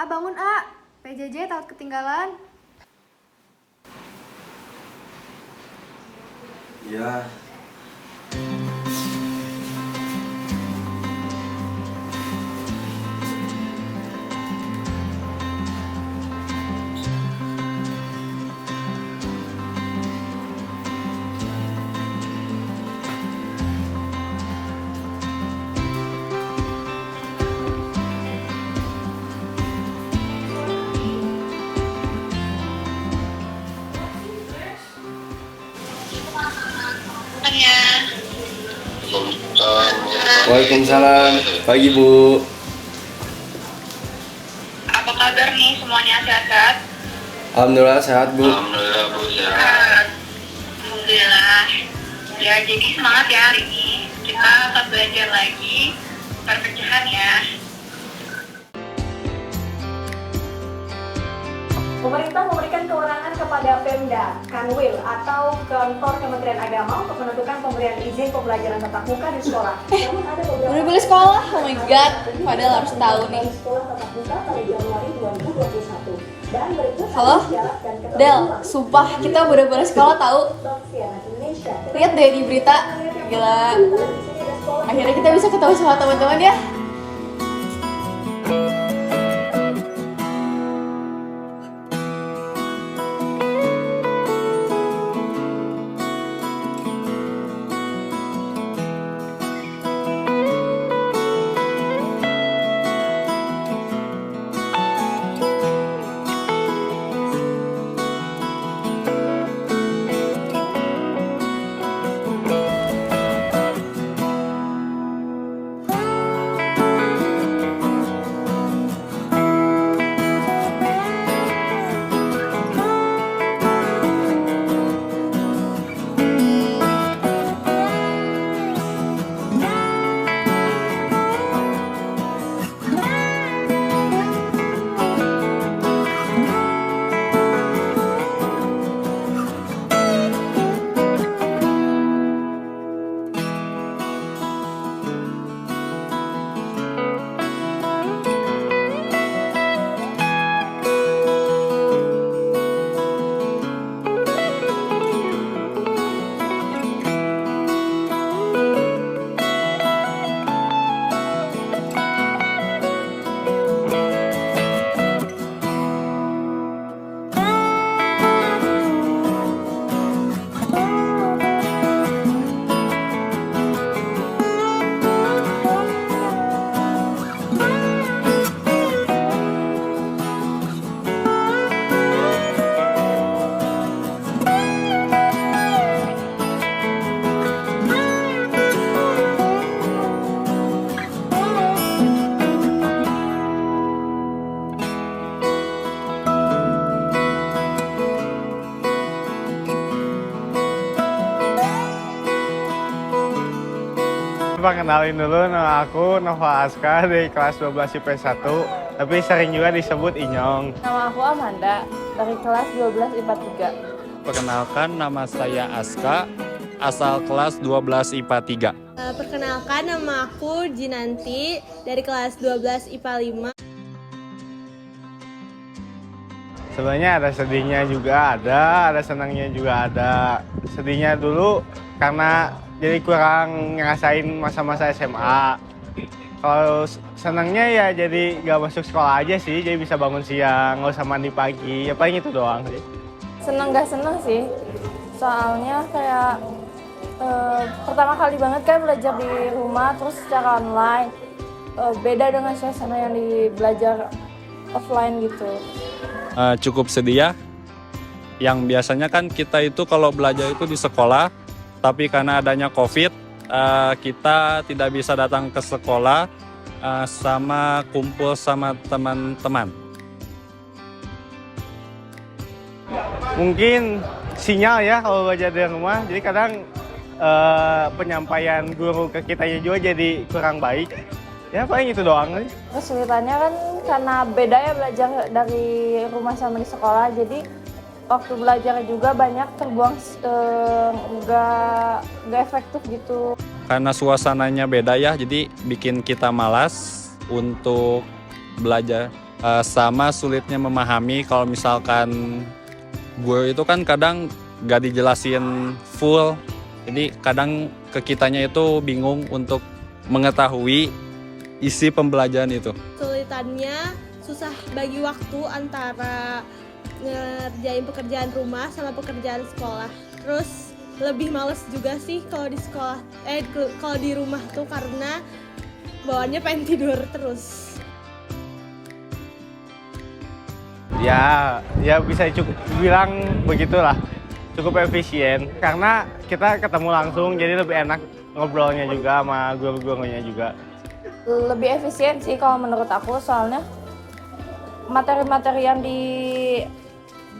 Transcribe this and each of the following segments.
A bangun A, PJJ takut ketinggalan. Ya. Waalaikumsalam. Pagi, Bu. Apa kabar nih semuanya, sehat-sehat? Alhamdulillah sehat, Bu. Alhamdulillah Bu sehat. Alhamdulillah. Ya, jadi semangat ya hari ini. Kita akan belajar lagi perpecahan ya. Pemerintah memberikan kewenangan kepada Pemda, Kanwil, atau Kantor Kementerian Agama untuk menentukan pemberian izin pembelajaran tatap muka di sekolah. Namun ada beberapa Udah beli sekolah? Oh my god, padahal harus tahu nih. sekolah tatap muka pada Januari 2021. Dan berikut Halo? syarat dan ketentuan Del, sumpah kita bener-bener sekolah tahu. CNN Indonesia. Lihat deh di berita, gila. Akhirnya kita bisa ketemu sama teman-teman ya. Pak, kenalin dulu, nama aku Nova Aska dari kelas 12 IP 1, tapi sering juga disebut Inyong. Nama aku Amanda, dari kelas 12 IPA 3. Perkenalkan, nama saya Aska, asal kelas 12 IPA 3. Perkenalkan, nama aku Jinanti, dari kelas 12 IPA 5. Sebenarnya ada sedihnya juga ada senangnya juga ada. Sedihnya dulu karena jadi kurang ngerasain masa-masa SMA. Kalau senangnya ya jadi gak masuk sekolah aja sih, jadi bisa bangun siang, nggak usah mandi pagi, ya paling itu doang sih. Seneng gak seneng sih, soalnya kayak pertama kali banget kan belajar di rumah terus secara online. Beda dengan suasana yang di belajar offline gitu. Cukup sedih ya, yang biasanya kan kita itu kalau belajar itu di sekolah, tapi karena adanya COVID, kita tidak bisa datang ke sekolah sama kumpul sama teman-teman. Mungkin sinyal ya kalau belajar di rumah, jadi kadang penyampaian guru ke kitanya juga jadi kurang baik. Ya paling itu doang sih. Kesulitannya kan karena beda ya belajar dari rumah sama di sekolah, jadi waktu belajar juga banyak terbuang nggak efektif gitu. Karena suasananya beda ya, jadi bikin kita malas untuk belajar. sama sulitnya memahami kalau misalkan guru itu kan kadang gak dijelasin full, jadi kadang ke kitanya itu bingung untuk mengetahui isi pembelajaran itu. Kesulitannya susah bagi waktu antara ngerjain pekerjaan rumah sama pekerjaan sekolah. Terus lebih males juga sih kalau di sekolah, kalau di rumah tuh karena bawaannya pengen tidur terus. Ya bisa cukup bilang begitulah, cukup efisien karena kita ketemu langsung, jadi lebih enak ngobrolnya juga sama guru-gurunya juga. Lebih efisien sih kalau menurut aku, soalnya materi-materi yang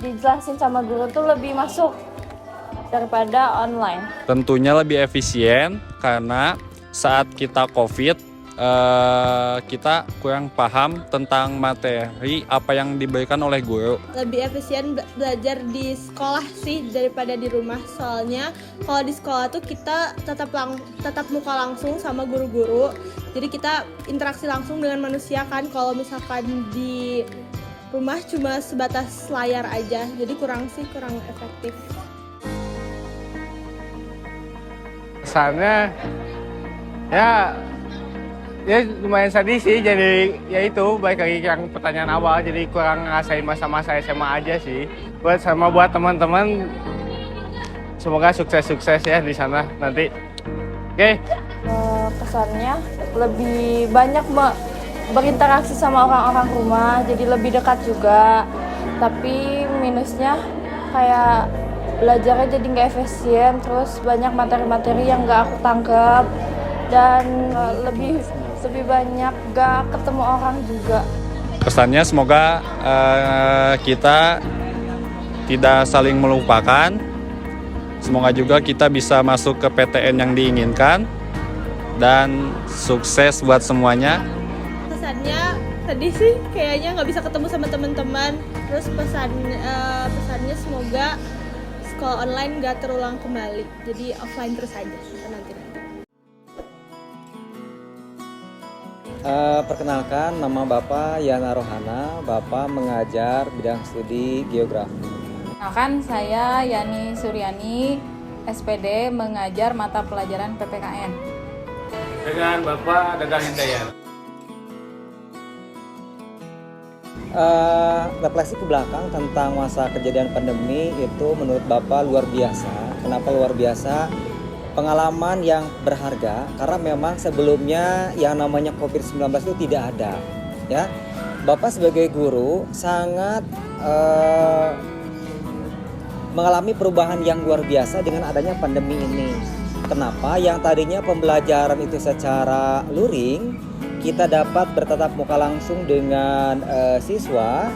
dijelasin sama guru tuh lebih masuk daripada online. Tentunya lebih efisien karena saat kita COVID, kita kurang paham tentang materi apa yang diberikan oleh guru. Lebih efisien belajar di sekolah sih daripada di rumah, soalnya kalau di sekolah tuh kita tetap muka langsung sama guru-guru, jadi kita interaksi langsung dengan manusia kan. Kalau misalkan di rumah cuma sebatas layar aja, jadi kurang efektif. Kesannya ya lumayan sedih sih, jadi ya itu balik lagi yang pertanyaan awal, jadi kurang ngerasain masa-masa SMA aja sih. Buat teman-teman, semoga sukses-sukses ya di sana nanti. Oke. Kesannya lebih banyak berinteraksi sama orang-orang rumah, jadi lebih dekat juga. Tapi minusnya kayak belajarnya jadi nggak efisien, terus banyak materi-materi yang nggak aku tangkap, dan lebih banyak gak ketemu orang juga. Kesannya semoga kita tidak saling melupakan. Semoga juga kita bisa masuk ke PTN yang diinginkan dan sukses buat semuanya. Pesannya sedih sih, kayaknya nggak bisa ketemu sama teman-teman. Terus pesannya semoga sekolah online nggak terulang kembali, jadi offline terus aja nanti. Perkenalkan, nama Bapak Yana Rohana, Bapak mengajar bidang studi geografi. Perkenalkan, saya Yani Suryani, SPD, mengajar mata pelajaran PPKN. Dengan Bapak Dadang Hidayat. Refleksi ke belakang tentang masa kejadian pandemi itu menurut Bapak luar biasa. Kenapa luar biasa? Pengalaman yang berharga karena memang sebelumnya yang namanya COVID-19 itu tidak ada, ya. Bapak sebagai guru sangat mengalami perubahan yang luar biasa dengan adanya pandemi ini. Kenapa? Yang tadinya pembelajaran itu secara luring, kita dapat bertatap muka langsung dengan siswa,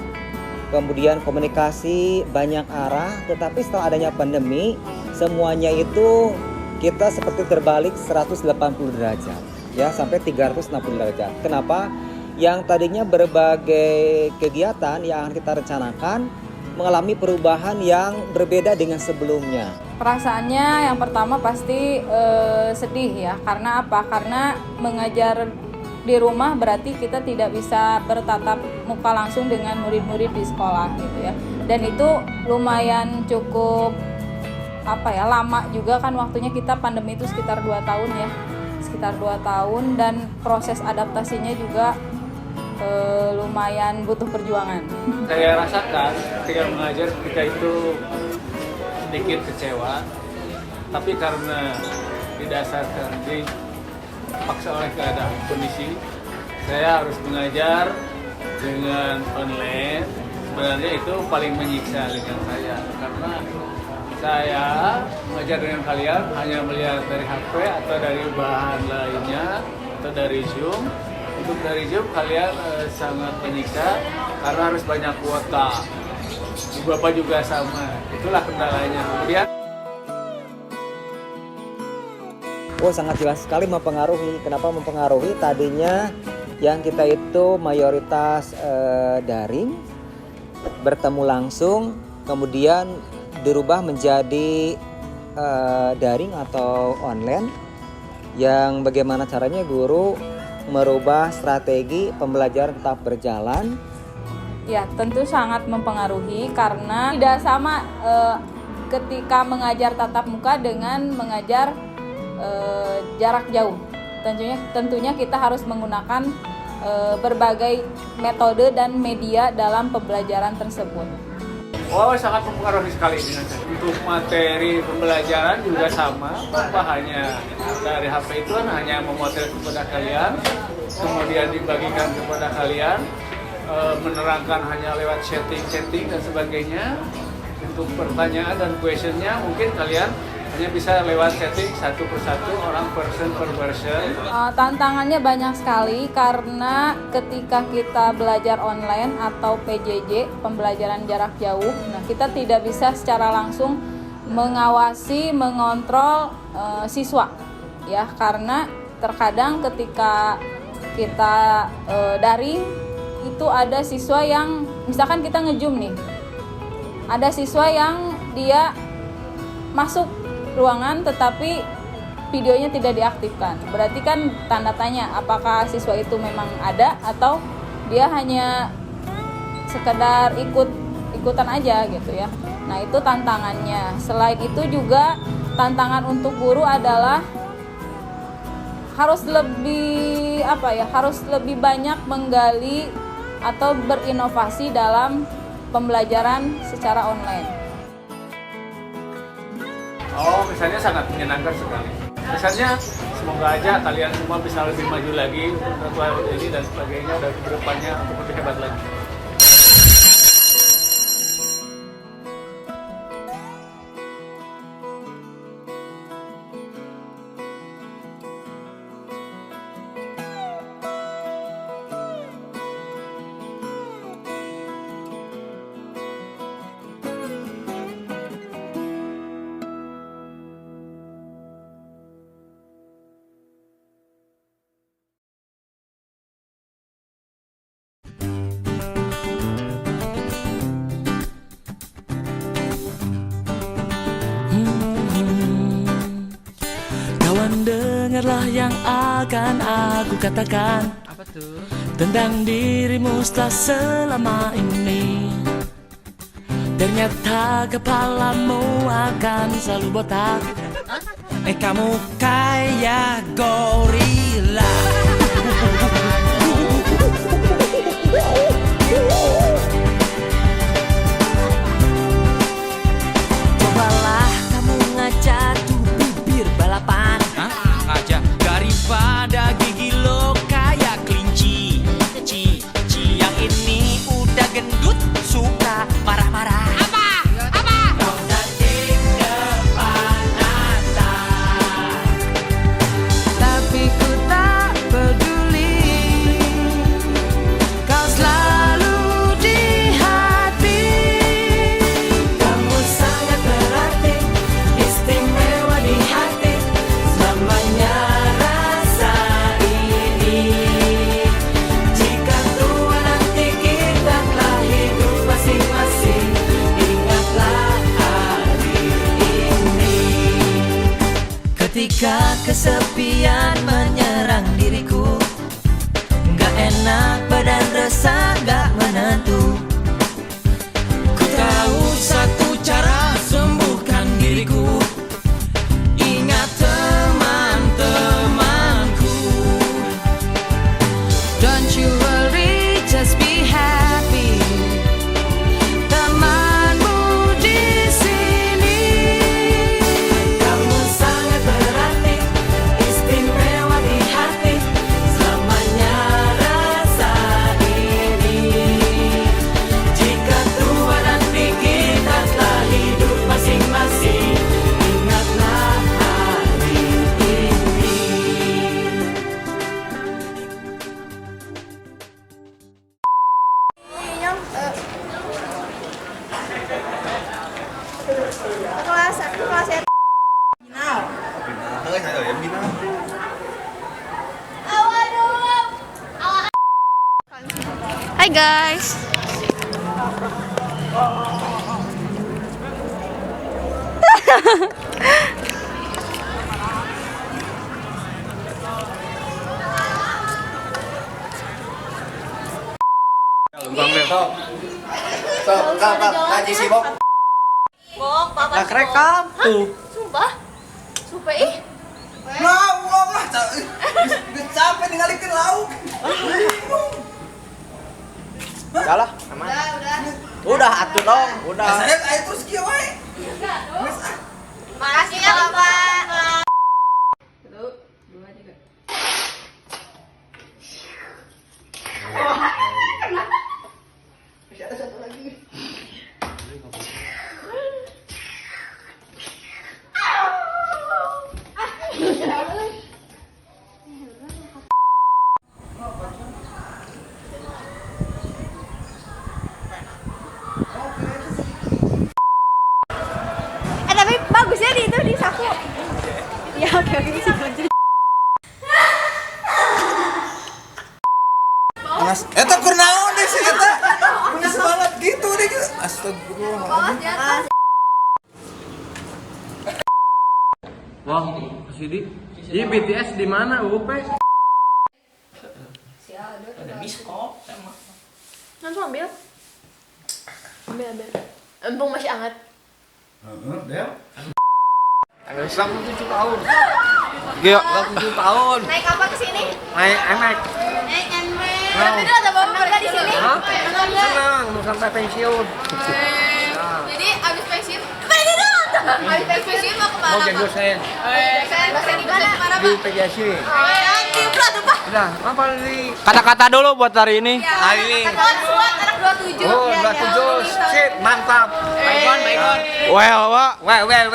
kemudian komunikasi banyak arah, tetapi setelah adanya pandemi semuanya itu kita seperti terbalik 180 derajat, ya, sampai 360 derajat. Kenapa? Yang tadinya berbagai kegiatan yang kita rencanakan mengalami perubahan yang berbeda dengan sebelumnya. Perasaannya yang pertama pasti sedih ya, karena apa? Karena mengajar di rumah berarti kita tidak bisa bertatap muka langsung dengan murid-murid di sekolah gitu ya. Dan itu lumayan cukup lama juga kan waktunya, kita pandemi itu sekitar 2 tahun ya. Sekitar 2 tahun, dan proses adaptasinya juga lumayan butuh perjuangan. Saya rasakan ketika mengajar kita itu sedikit kecewa, tapi karena didasarkan dipaksa oleh keadaan kondisi, saya harus mengajar dengan online. Sebenarnya itu paling menyiksa dengan saya, karena saya mengajar dengan kalian hanya melihat dari HP atau dari bahan lainnya atau dari Zoom. Untuk dari Zoom kalian sangat menyiksa karena harus banyak kuota. Bapak juga sama, itulah kendalanya. Kemudian Sangat jelas sekali mempengaruhi. Kenapa mempengaruhi? Tadinya yang kita itu mayoritas daring, bertemu langsung, kemudian dirubah menjadi daring atau online, yang bagaimana caranya guru merubah strategi pembelajaran tetap berjalan Ya, tentu sangat mempengaruhi karena tidak sama ketika mengajar tatap muka dengan mengajar jarak jauh. Tentunya kita harus menggunakan berbagai metode dan media dalam pembelajaran tersebut. Wow, sangat mempengaruhi sekali dengan saya. Untuk materi pembelajaran juga sama, Bapak hanya dari HP itu kan hanya memotret kepada kalian, kemudian dibagikan kepada kalian, menerangkan hanya lewat chatting dan sebagainya. Untuk pertanyaan dan questionnya mungkin kalian hanya bisa lewat chatting satu persatu, orang person per person. Tantangannya banyak sekali karena ketika kita belajar online atau PJJ, pembelajaran jarak jauh, nah kita tidak bisa secara langsung mengawasi, mengontrol siswa, ya, karena terkadang ketika kita daring itu ada siswa yang misalkan kita nge-zoom nih, ada siswa yang dia masuk ruangan tetapi videonya tidak diaktifkan. Berarti kan tanda tanya apakah siswa itu memang ada atau dia hanya sekedar ikutan aja gitu ya. Nah, itu tantangannya. Selain itu juga tantangan untuk guru adalah harus lebih banyak menggali atau berinovasi dalam pembelajaran secara online. Oh, misalnya sangat menyenangkan sekali. Misalnya semoga aja kalian semua bisa lebih maju lagi untuk hal ini dan sebagainya, dan kedepannya untuk lebih hebat lagi. Dengarlah yang akan aku katakan. Apa tuh? Tentang dirimu setelah selama ini. Ternyata kepalamu akan selalu botak. Kamu kayak gorila. Cobalah kamu ngajar tuh bibir balapan. Daripada gigi lo kayak kelinci. Yang ini udah gendut, suka marah-marah. Apa? Kau cantik kepanasan, tapi ku tak peduli. Kau selalu di hati. Kamu sangat berarti, istimewa di hati. Selamanya ketika kesepian menyerang diriku, gak enak badan resah gak menentu. Ku tahu satu cara sembuhkan diriku. Ingat teman-temanku. Don't you worry, just be happy. Temanmu di sini. Kamu sangat berarti, istimewa di hati. Selamanya rasa ini. Jika tua nanti kita telah hidup masing-masing, ingatlah hari ini. Kelas 1. Hai guys. Bang Bel, Ngaji si Bok. Bok, papa. Nggak kerekam. Tuh. Sumpah. Sumpah ih. Ngawang lah. Gak capek ningalikeun lauk. Udah lah, aman. Udah atuh dong, udah. Saya ayo terus kieu wae. Makasih ya, Bapak. 1, 2, 3. Masih ada satu lagi. Tapi bagusnya di saku. Ya oke bisa lanjut. Mas, eta keur naon deh sih eta? Punya semangat gitu deh. Astagfirullah. Wah, Sidi. Ini BTS di mana, UP? Ada biskop sama. Nanti ambil. Ambil. Empung masih hangat. Del. Tanggal 7 tahun. Gila, 7 tahun. Naik apa ke sini? Naik emek. Naik emek. Tapi dia ada bawa keluarga di sini. Hah? Senang, mau sampai pensiun. Jadi abis pensiun. Abis pensiun mau kemana? Mau jadi dosen. Dosen di mana? Di PGSI. Nanti berat apa? Udah, apa nih? Kata-kata dulu buat hari ini. Hari ini. Buat anak 27. Oh, 27. Shit, mantap. Baikon. Well, Pak. Well.